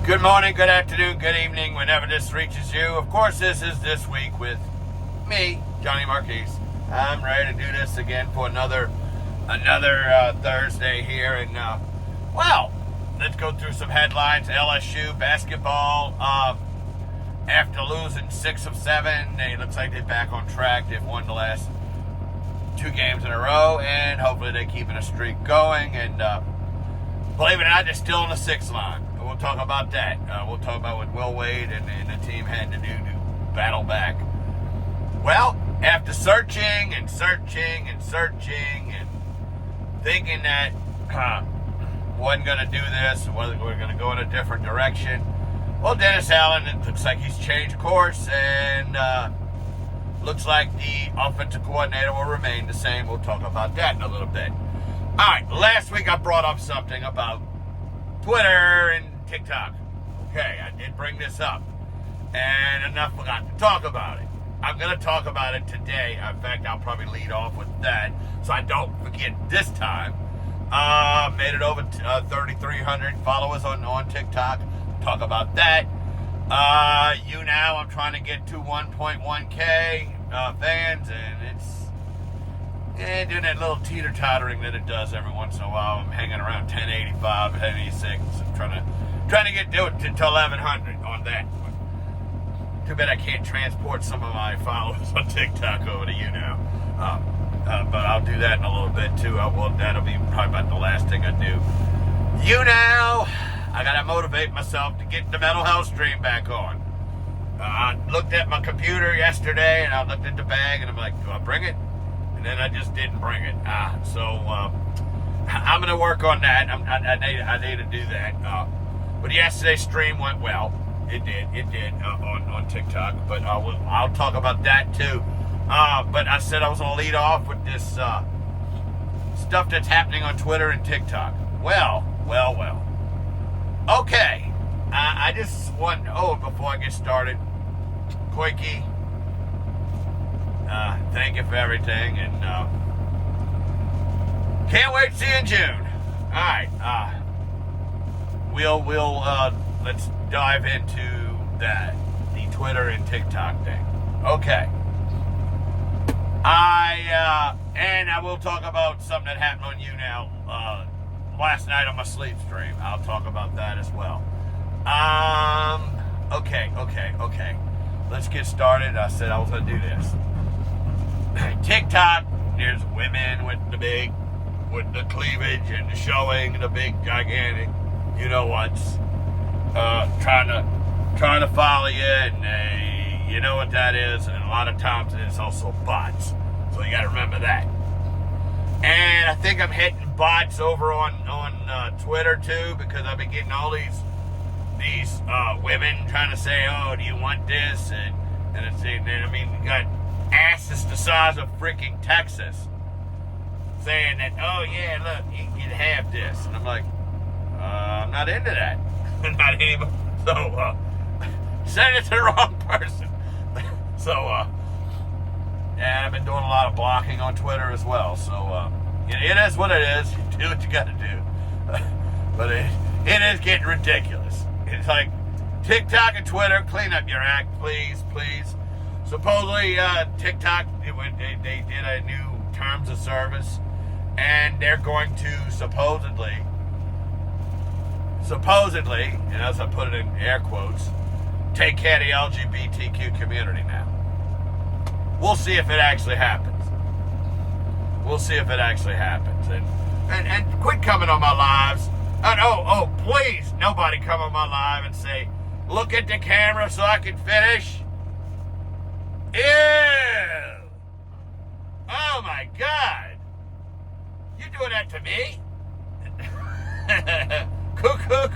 Good morning, good afternoon, good evening, whenever this reaches you. Of course, this is This Week with me, Johnny Marquise. I'm ready to do this again for another Thursday here. And, let's go through some headlines. LSU basketball, after losing 6 of 7, it looks like they're back on track. They've won the last 2 games in a row, and hopefully they're keeping a streak going. And believe it or not, they're still on the 6th line. We'll talk about that. We'll talk about what Will Wade and the team had to do to battle back. Well, after searching and thinking that wasn't going to do this, we're going to go in a different direction. Well, Dennis Allen, it looks like he's changed course, and looks like the offensive coordinator will remain the same. We'll talk about that in a little bit. All right, last week I brought up something about Twitter and TikTok. Okay, I did bring this up, and enough forgot to talk about it. I'm going to talk about it today. In fact, I'll probably lead off with that so I don't forget this time. Made it over 3,300 followers on TikTok. Talk about that. I'm trying to get to 1.1k fans, and it's doing that little teeter-tottering that it does every once in a while. I'm hanging around 1085, 1086. I'm trying to get to 1100 on that. Too bad I can't transport some of my followers on TikTok over to you now. But I'll do that in a little bit too. That'll be probably about the last thing I do. I gotta motivate myself to get the mental health stream back on. I looked at my computer yesterday and I looked at the bag and I'm like, do I bring it? And then I just didn't bring it. So I'm gonna work on that. I need to do that. But yesterday's stream went well. It did on TikTok. But I'll talk about that too. But I said I was gonna lead off with this stuff that's happening on Twitter and TikTok. Well. Okay. I just want. Before I get started, Quickie. Thank you for everything, and can't wait to see you in June. All right. We'll let's dive into the Twitter and TikTok thing. Okay. And I will talk about something that happened on last night on my sleep stream. I'll talk about that as well. Okay. Let's get started. I said I was going to do this. TikTok, there's women with the cleavage and the showing, the big gigantic, what's, trying to follow you, and you know what that is, and a lot of times it's also bots. So you got to remember that. And I think I'm hitting bots over on Twitter too, because I've been getting all these women trying to say, "Oh, do you want this?" And you got asses the size of freaking Texas saying that, "Oh yeah, look, you can have this," and I'm like, I'm not into that. Not anymore. So send it to the wrong person. So I've been doing a lot of blocking on Twitter as well. So it is what it is. You do what you got to do. But it is getting ridiculous. It's like TikTok and Twitter, clean up your act, please. Supposedly, TikTok, they did a new terms of service, and they're going to supposedly, and as I put it in air quotes, take care of the LGBTQ community now. We'll see if it actually happens. And quit coming on my lives. And please, nobody come on my live and say, "Look at the camera so I can finish." Ew! Oh my God! You doing that to me? Cuckoo.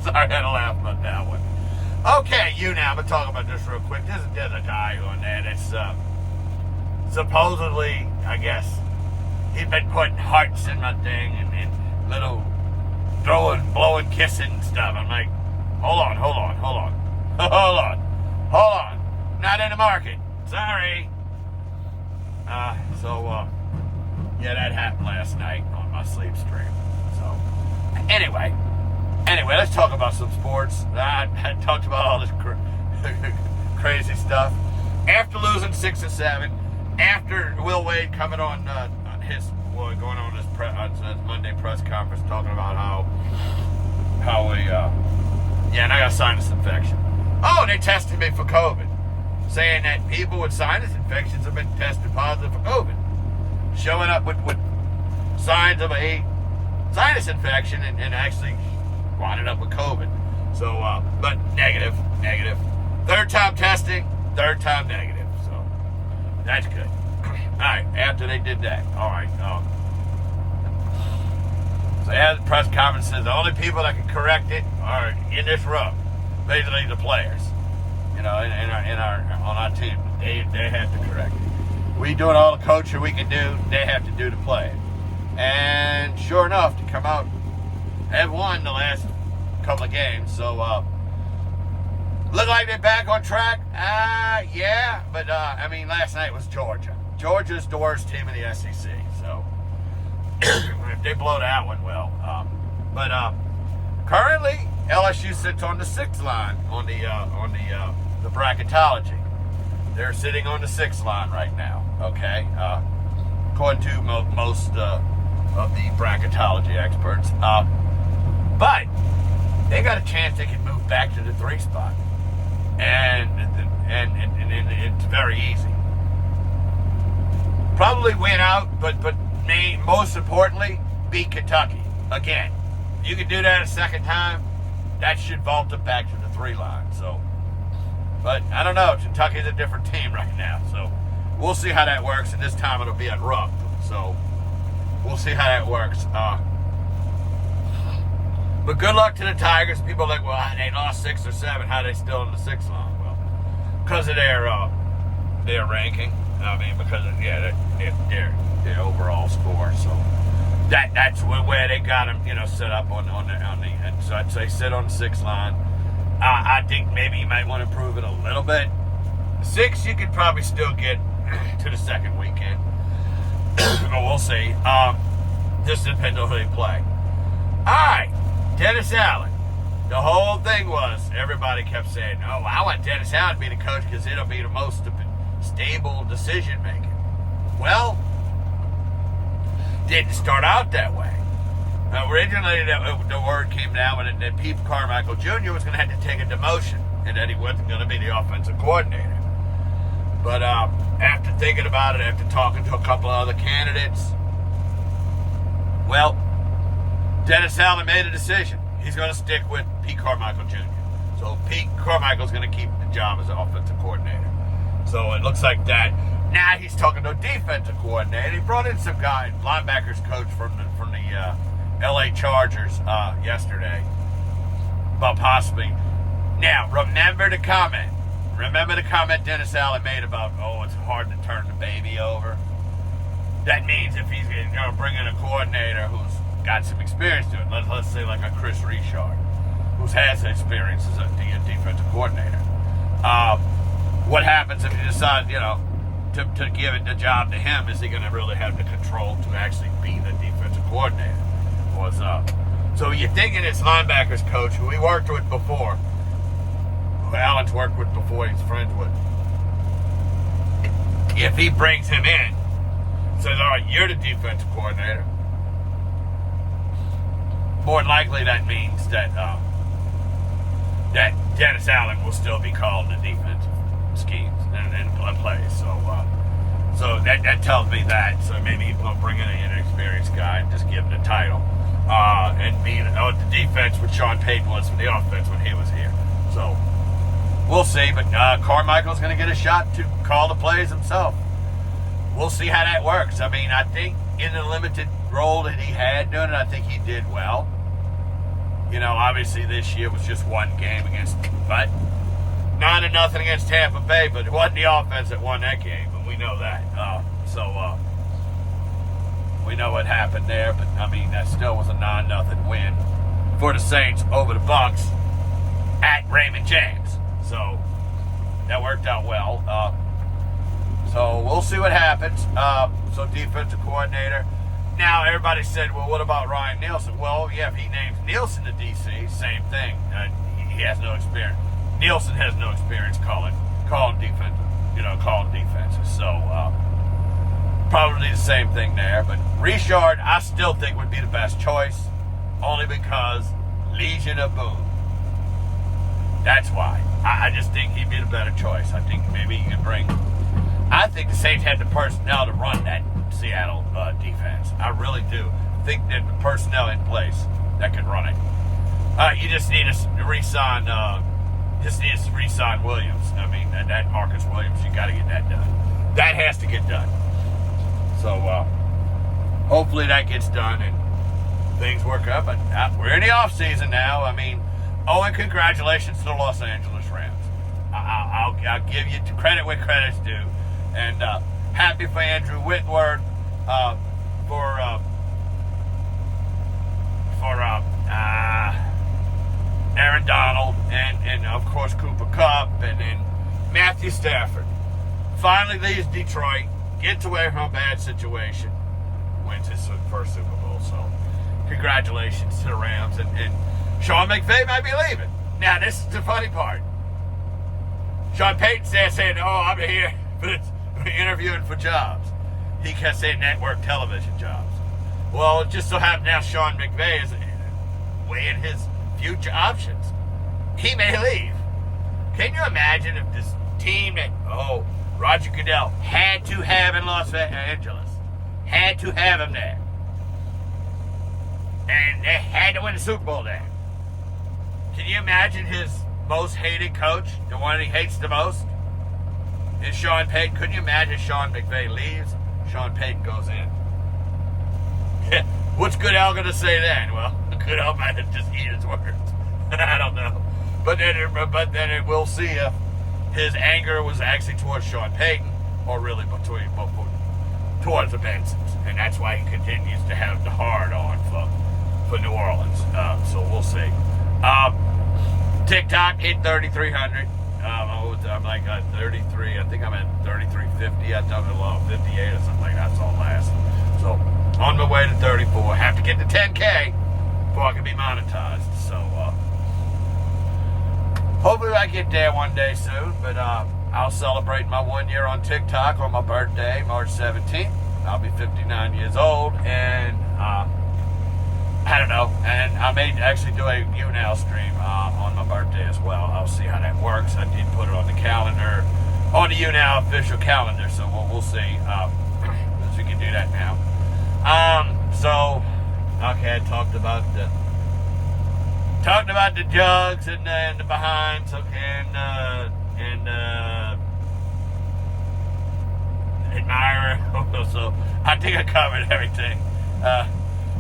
Sorry, I had to laugh about that one. Okay, I'm gonna talk about this real quick. There's a guy on that. It's supposedly, I guess, he's been putting hearts in my thing and little blowing, kissing and stuff. I'm like, hold on. Not in the market. Sorry. Yeah, that happened last night on my sleep stream. So, anyway, let's talk about some sports. I talked about all this crazy stuff. After losing 6-7, after Will Wade coming on going on his Monday press conference talking about how and I got a sinus infection. Oh, they tested me for COVID, saying that people with sinus infections have been tested positive for COVID, showing up with signs of a sinus infection and actually winded up with COVID. So, but negative. Third time testing, third time negative. So, that's good. All right, after they did that, all right. So as the press conference says, the only people that can correct it are in this room, basically the players. You know, on our team, they have to correct it. We doing all the coaching we can do, they have to do to play it. And sure enough, to come out, have won the last couple of games. So look like they're back on track. Yeah, but I mean, last night was Georgia. Georgia's the worst team in the SEC. So if they blow that one, well. But currently, LSU sits on the 6th line on the bracketology. They're sitting on the 6th line right now. Okay, according to most of the bracketology experts. But they got a chance they can move back to the 3 spot, and it's very easy. Probably win out, but most importantly, beat Kentucky again. You can do that a second time. That should vault them back to the 3 line. So, but I don't know. Kentucky's a different team right now, so we'll see how that works. And this time it'll be at Rupp. So we'll see how that works. But good luck to the Tigers. People are like, well, they lost 6 or 7. How are they still in the 6th line? Well, because of their ranking. I mean, because of their overall score. So that's where they got them, set up on the. And so I'd say sit on the 6th line. I think maybe you might want to improve it a little bit. 6, you could probably still get to the second weekend. But we'll see. Just depends on who they play. All right, Dennis Allen. The whole thing was everybody kept saying, "Oh, I want Dennis Allen to be the coach because it'll be the most stable decision making." Well, didn't start out that way. Originally, the word came down that Pete Carmichael Jr. was going to have to take a demotion and that he wasn't going to be the offensive coordinator. But after thinking about it, after talking to a couple of other candidates, well, Dennis Allen made a decision. He's going to stick with Pete Carmichael Jr. So Pete Carmichael's going to keep the job as an offensive coordinator. So it looks like that. Now he's talking to a defensive coordinator. He brought in some guy, linebackers coach from the LA Chargers yesterday, about possibly. Now remember the comment Dennis Allen made about, oh, it's hard to turn the baby over. That means if he's going to bring in a coordinator who's got some experience to it, let's say like a Chris Richard, who has experience as a defensive coordinator. What happens if you decide, to give it the job to him? Is he going to really have the control to actually be the defensive coordinator? So you're thinking it's linebackers coach who we worked with before, who Allen's worked with before, he's friends with. If he brings him in, says, all right, you're the defensive coordinator, more than likely that means that Dennis Allen will still be called the defensive schemes and plays. So that tells me that. So maybe he'll bring in an inexperienced guy and just give him the title. And be the defense what Sean Payton was for the offense when he was here. So we'll see. But Carmichael's going to get a shot to call the plays himself. We'll see how that works. I mean, I think in the limited role that he had doing it, I think he did well. Obviously this year was just one game but 9-0 against Tampa Bay, but it wasn't the offense that won that game, and we know that. We know what happened there, but I mean that still was a 9-0 win for the Saints over the Bucs at Raymond James. So that worked out well. So we'll see what happens. So defensive coordinator. Now everybody said, well, what about Ryan Nielsen? Well, yeah, if he names Nielsen the DC, same thing. He has no experience. Nielsen has no experience calling defenses. So probably the same thing there. But Richard, I still think would be the best choice, only because Legion of Boom. That's why. I just think he'd be the better choice. I think maybe he can bring. I think the Saints had the personnel to run that Seattle defense. I really do. I think that the personnel in place that can run it. You just need to re-sign. Re-sign Williams. I mean, that Marcus Williams. You got to get that done. That has to get done. So hopefully that gets done and things work out. But we're in the off season now. I mean, and congratulations to the Los Angeles Rams. I'll give you credit where credit's due. And happy for Andrew Whitworth, for Aaron Donald, and of course Cooper Kupp, and then Matthew Stafford. Finally leaves Detroit, gets away from a bad situation, wins his first Super Bowl. So congratulations to the Rams. And Sean McVay might be leaving. Now this is the funny part. Sean Payton saying, I'm here for interviewing for jobs. He kept saying network television jobs. Well, it just so happened now Sean McVay is weighing his future options. He may leave. Can you imagine if this team that, Roger Goodell had to have in Los Angeles, had to have him there, and they had to win the Super Bowl there. Can you imagine his most hated coach, the one he hates the most, is Sean Payton? Couldn't you imagine Sean McVay leaves, Sean Payton goes in? What's Goodell going to say then? Well, Goodell might just eat his words. I don't know. But then we'll see if his anger was actually towards Sean Payton or really towards the Bensons. And that's why he continues to have the hard on for New Orleans. So we'll see. TikTok hit 3,300. I'm like 33. I think I'm at 3350. I thought it was 58 or something like that. That's all last. So on my way to 34. Have to get to 10K before I can be monetized. So hopefully I get there one day soon. But I'll celebrate my 1 year on TikTok on my birthday, March 17th. I'll be 59 years old, and I don't know. And I may actually do a YouNow stream on my birthday as well. I'll see how that works. I did put it on the calendar, on the YouNow official calendar, so we'll see. So we can do that now. Okay, I talked about the jugs and the behinds, okay, and admirer. So I think I covered everything.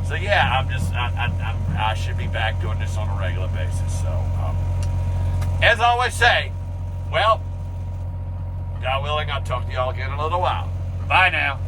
So yeah, I should be back doing this on a regular basis. So as I always say, well, God willing, I'll talk to y'all again in a little while. Bye now.